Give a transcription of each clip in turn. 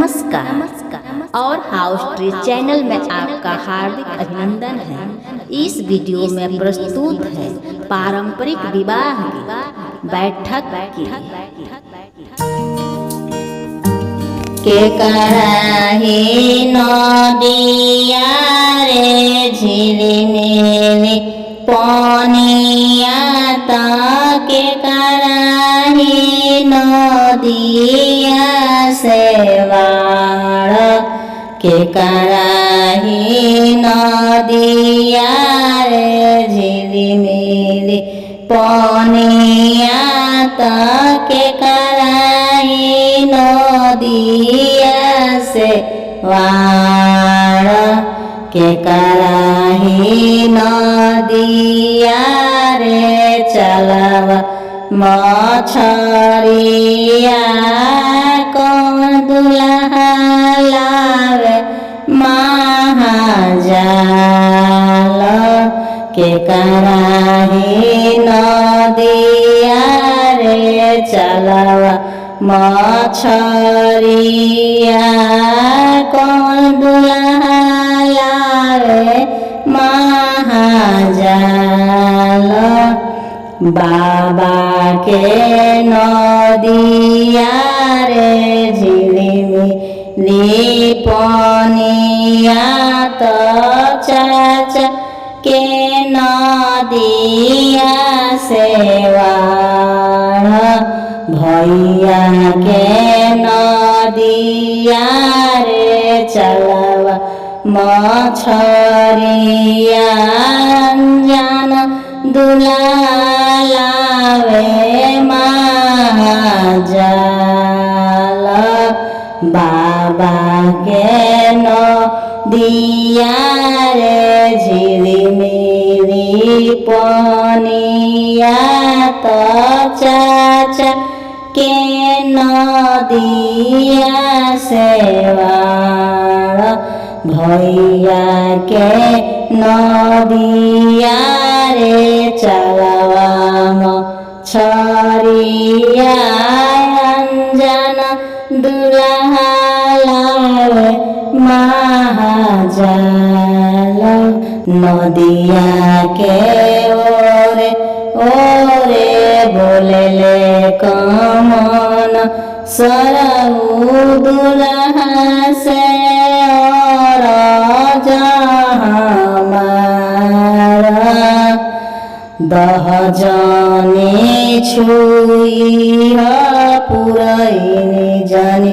नमस्कार और house tree channel में आपका हार्दिक अभिनंदन है। इस वीडियो में प्रस्तुत है पारंपरिक विवाह की बैठक की के कराही नदिया रे झिलिमिली पनिया के कराही नदिया सेवाड़ के कराही नदिया रे झिलिमिली पनिया के कराही नदिया से वाड़ के कराही नदिया रे चलवा मछरिया कौन दुल्हा लावे महाजाल के कराही नदिया रे चलवा मछरिया कौन दुल्हा लावे महाजाल बाबा के नदिया रे झिलिमिली पनिया तो चाचा के नदिया सेवा भैया के नदिया रे चलवा मछरिया जान दुल्हा लावे महाजाल बाबा के नदिया रे झिलिमिली पनिया तो चाचा के नदिया सेवाड़ भैया के नदिया रे चलवा मछरिया अंजन दुल्हा लावे महाजाल नदिया के ओरे ओरे बोलेले कमन सरऊ दुल्हा से और जहाँ दहजने छुई पुरैनी जनि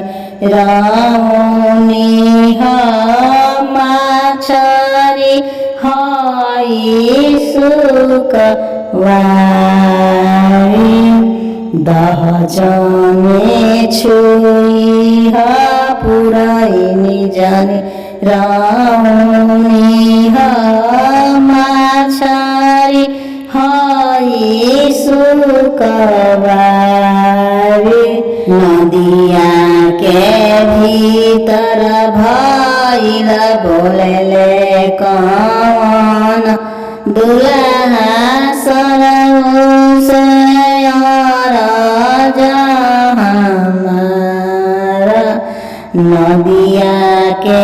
रामुनि माछरी हई सुकवारी दहजने छुई पुरैनी जनि रामुनि माछरी हई सुकवारी नदिया के भीतर भइल बोलेले कौन दुल्हा सरऊ से और जहाँ नदिया के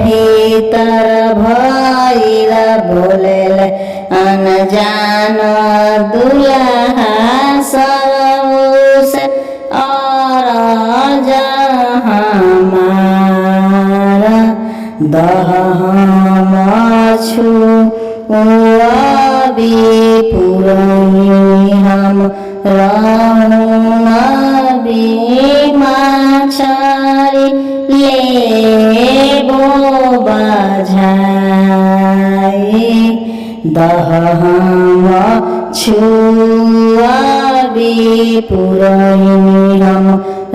भीतर भइल बोलेले अनजान दुल्हा सरऊ से और जहाँ दहम छुआबी पुरैनी हम रौनबी माछरी लेबो बझाई दहम छुआबी पुरैनी हम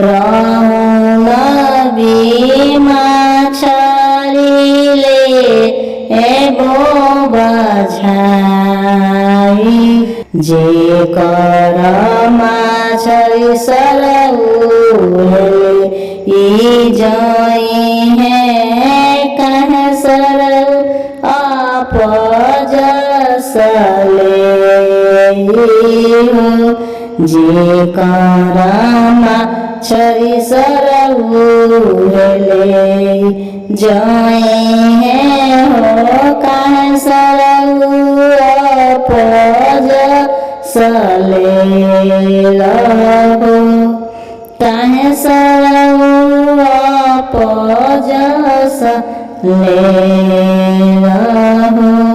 रौनबी माछरी लेबो बझाई जे कर माछरी सरऊ ई जाई है कह सरऊ आप जसले जे करमा छरी सरउले जाए हैं हो काहे सरउ पज सले हो काहे सरउ पज सले हो।